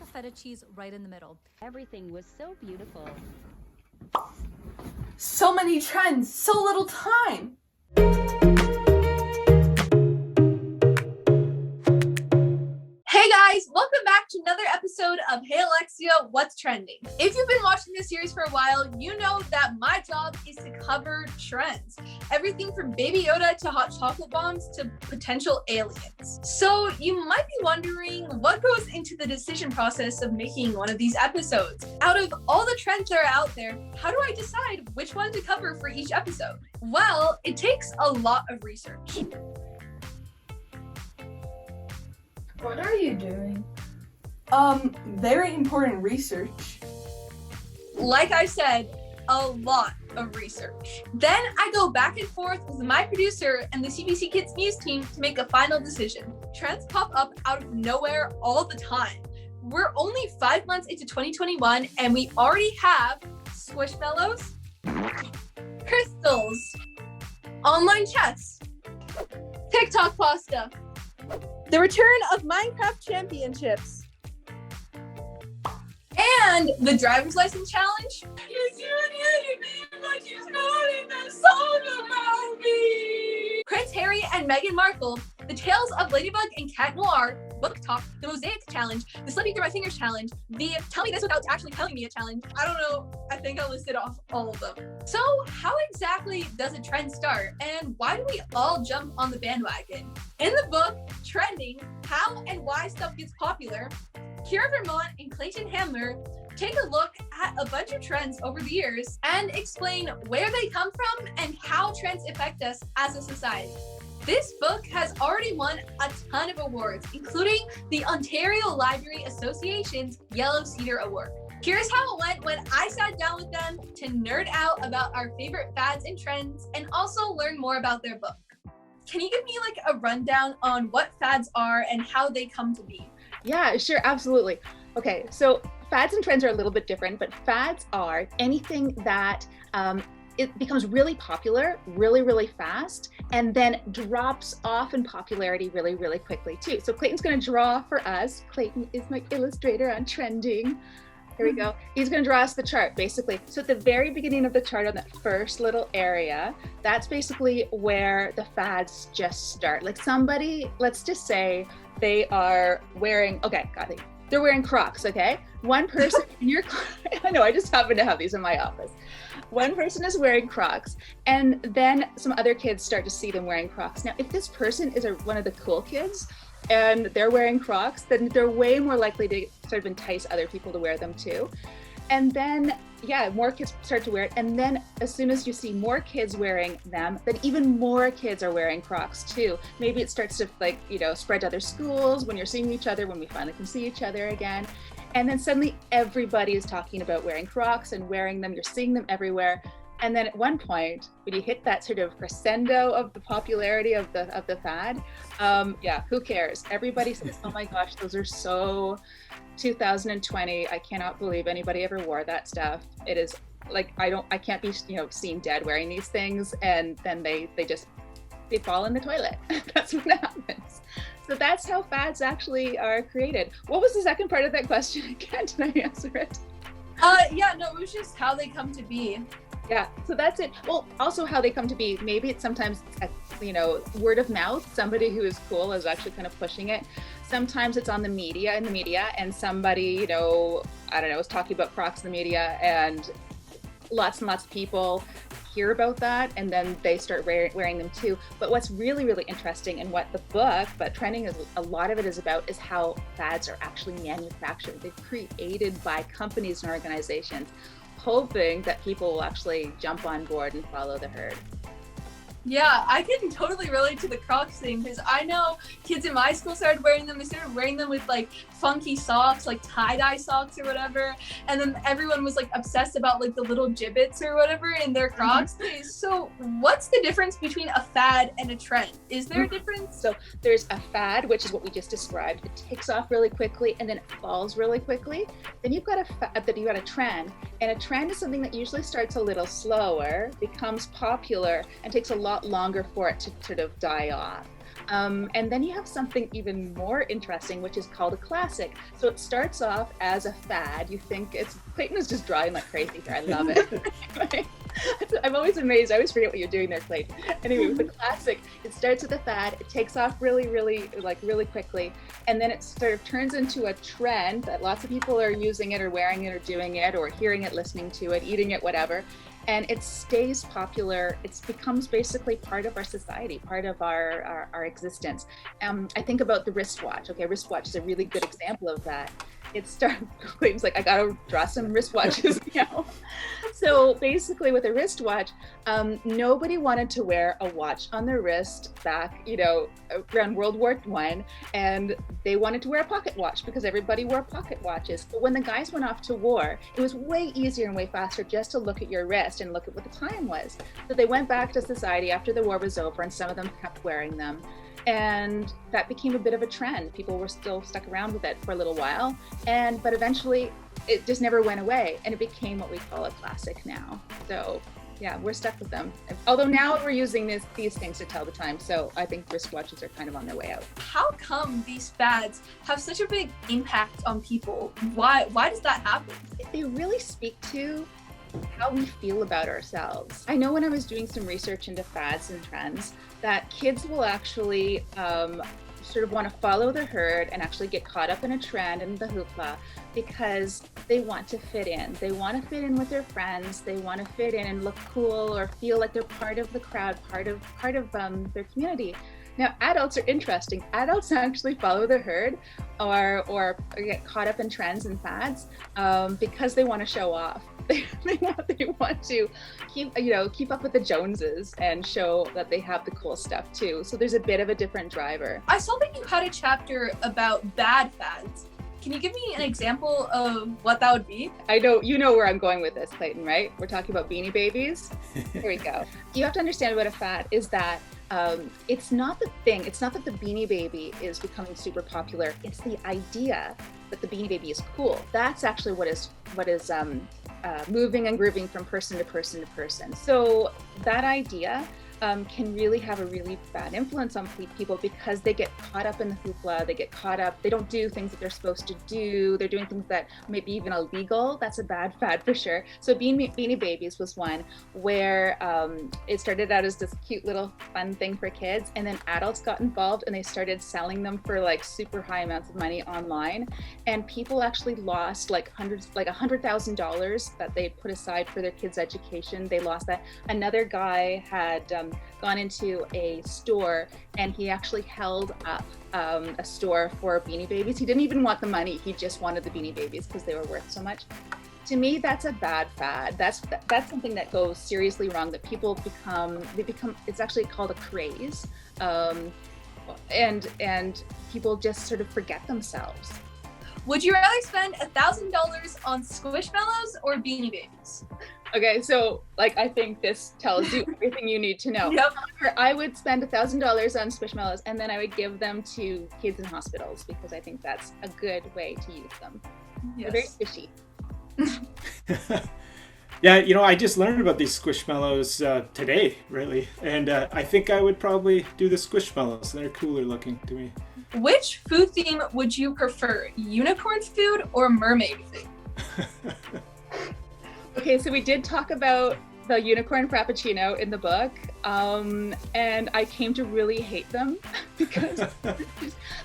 feta cheese right in the middle. Everything was so beautiful. So many trends, so little time. Hey guys, welcome back to another episode of Hey Alexia, What's Trending? If you've been watching this series for a while, you know that my job is to cover trends. Everything from Baby Yoda to hot chocolate bombs to potential aliens. So you might be wondering what goes into the decision process of making one of these episodes. Out of all the trends that are out there, how do I decide which one to cover for each episode? Well, it takes a lot of research. What are you doing? Very important research. Like I said, a lot of research. Then I go back and forth with my producer and the CBC Kids news team to make a final decision. Trends pop up out of nowhere all the time. We're only 5 months into 2021 and we already have squishmallows, crystals, online chess, TikTok pasta, the return of Minecraft championships, and the driver's license challenge. Prince Harry and Meghan Markle, the Tales of Ladybug and Cat Noir, Book Talk, the Mosaic Challenge, the Slipping Through My Fingers Challenge, the Tell Me This Without Actually Telling Me a Challenge. I don't know, I think I listed off all of them. So how exactly does a trend start, and why do we all jump on the bandwagon? In the book, Trending, How and Why Stuff Gets Popular, Kira Vermond and Clayton Hanmer take a look at a bunch of trends over the years and explain where they come from and how trends affect us as a society. This book has already won a ton of awards, including the Ontario Library Association's Yellow Cedar Award. Here's how it went when I sat down with them to nerd out about our favorite fads and trends and also learn more about their book. Can you give me like a rundown on what fads are and how they come to be? Yeah, sure, absolutely. Okay, so fads and trends are a little bit different, but fads are anything that it becomes really popular, really fast, and then drops off in popularity really quickly too. So Clayton's gonna draw for us. Clayton is my illustrator on Trending. Here we go. He's going to draw us the chart, basically. So at the very beginning of the chart on that first little area, that's basically where the fads just start. Like somebody, let's just say they are wearing, okay, got it. They're wearing Crocs, okay? One person in your, I know, I just happen to have these in my office. One person is wearing Crocs, and then some other kids start to see them wearing Crocs. Now, if this person is one of the cool kids, and they're wearing Crocs, then they're way more likely to sort of entice other people to wear them too. And then, yeah, more kids start to wear it. And then as soon as you see more kids wearing them, then even more kids are wearing Crocs too. Maybe it starts to spread to other schools when you're seeing each other, when we finally can see each other again. And then suddenly everybody is talking about wearing Crocs and wearing them. You're seeing them everywhere. And then at one point, when you hit that sort of crescendo of the popularity of the fad, who cares? Everybody says, "Oh my gosh, those are so 2020. I cannot believe anybody ever wore that stuff." It is like I can't be seen dead wearing these things, and then they fall in the toilet. That's what happens. So that's how fads actually are created. What was the second part of that question again? Did I answer it? It was just how they come to be. Yeah, so that's it. Well, also how they come to be, maybe it's sometimes, word of mouth, somebody who is cool is actually kind of pushing it. Sometimes it's in the media, and somebody, is talking about Crocs in the media, and lots of people hear about that, and then they start wearing them too. But what's really interesting, and what the book, but Trending is a lot of it is about, is how fads are actually manufactured. They're created by companies and organizations, hoping that people will actually jump on board and follow the herd. Yeah, I can totally relate to the Crocs thing because I know kids in my school started wearing them. They started wearing them with like funky socks, like tie-dye socks or whatever. And then everyone was like obsessed about like the little gibbets or whatever in their Crocs. Mm-hmm. So what's the difference between a fad and a trend? Is there a difference? So there's a fad, which is what we just described. It takes off really quickly and then it falls really quickly. Then you've got a trend. And a trend is something that usually starts a little slower, becomes popular, and takes a lot lot longer for it to sort of die off. And then you have something even more interesting, which is called a classic. So it starts off as a fad. You think Clayton is just drawing like crazy here. I love it. I'm always amazed. I always forget what you're doing there, Clayton. Anyway, with the classic, it starts with a fad. It takes off really quickly. And then it sort of turns into a trend that lots of people are using it or wearing it or doing it or hearing it, listening to it, eating it, whatever. And it stays popular. It becomes basically part of our society, part of our existence. I think about the wristwatch. Okay, wristwatch is a really good example of that. Clayton's like, I gotta draw some wristwatches now. So basically with a wristwatch, nobody wanted to wear a watch on their wrist back, around World War I, and they wanted to wear a pocket watch because everybody wore pocket watches. But when the guys went off to war, it was way easier and way faster just to look at your wrist and look at what the time was. So they went back to society after the war was over, and some of them kept wearing them. And that became a bit of a trend. People were still stuck around with it for a little while, but eventually it just never went away, and it became what we call a classic now. So yeah, we're stuck with them. Although now we're using these things to tell the time, so I think wristwatches are kind of on their way out. How come these fads have such a big impact on people? Why does that happen? They really speak to how we feel about ourselves. I know when I was doing some research into fads and trends that kids will actually sort of want to follow the herd and actually get caught up in a trend and the hoopla because they want to fit in. They want to fit in with their friends. They want to fit in and look cool or feel like they're part of the crowd, part of their community. Now, adults are interesting. Adults actually follow the herd or get caught up in trends and fads because they want to show off. They want to keep up with the Joneses and show that they have the cool stuff too. So there's a bit of a different driver. I saw that you had a chapter about bad fads. Can you give me an example of what that would be? I know you know where I'm going with this, Clayton, right? We're talking about Beanie Babies. Here we go. You have to understand what a fad is. That it's not the thing. It's not that the Beanie Baby is becoming super popular. It's the idea that the Beanie Baby is cool. That's actually what is moving and grooving from person to person to person. So that idea can really have a really bad influence on people because they get caught up in the hoopla, they don't do things that they're supposed to do, they're doing things that may be even illegal. That's a bad fad for sure. So Beanie Babies was one where it started out as this cute little fun thing for kids, and then adults got involved and they started selling them for like super high amounts of money online, and people actually lost like $100,000 that they put aside for their kids' education. They lost that. Another guy had gone into a store and he actually held up a store for Beanie Babies. He didn't even want the money. He just wanted the Beanie Babies because they were worth so much. To me, that's a bad fad. That's something that goes seriously wrong, that people become, it's actually called a craze. And people just sort of forget themselves. Would you rather spend $1,000 on Squishmallows or Beanie Babies? Okay, so I think this tells you everything you need to know. Yep. I would spend $1,000 on Squishmallows, and then I would give them to kids in hospitals because I think that's a good way to use them. Yes. They're very squishy. Yeah, I just learned about these Squishmallows today, really, and I think I would probably do the Squishmallows. They're cooler looking to me. Which food theme would you prefer, unicorn food or mermaid food? Okay, so we did talk about the unicorn frappuccino in the book, and I came to really hate them because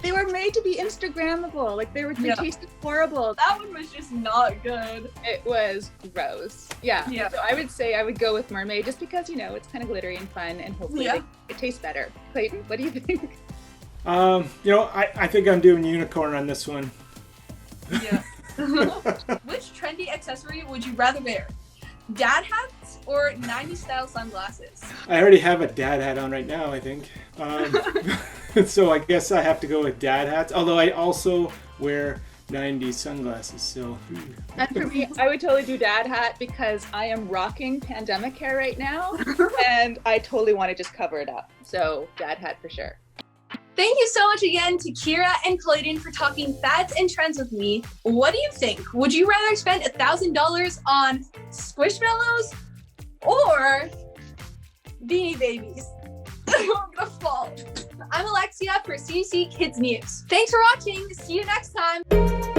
they were made to be Instagrammable. They tasted horrible. That one was just not good. It was gross. Yeah. So I would say I would go with mermaid just because, it's kind of glittery and fun, and hopefully it tastes better. Clayton, what do you think? I think I'm doing unicorn on this one. Yeah. Which trendy accessory would you rather wear? Dad hats or 90s style sunglasses? I already have a dad hat on right now, I think. So I guess I have to go with dad hats, although I also wear 90s sunglasses, so. And for me, I would totally do dad hat because I am rocking pandemic hair right now and I totally want to just cover it up. So dad hat for sure. Thank you so much again to Kira and Clayton for talking fads and trends with me. What do you think? Would you rather spend $1,000 on Squishmallows or Beanie Babies? I'm gonna fall. I'm Alexia for CBC Kids News. Thanks for watching. See you next time.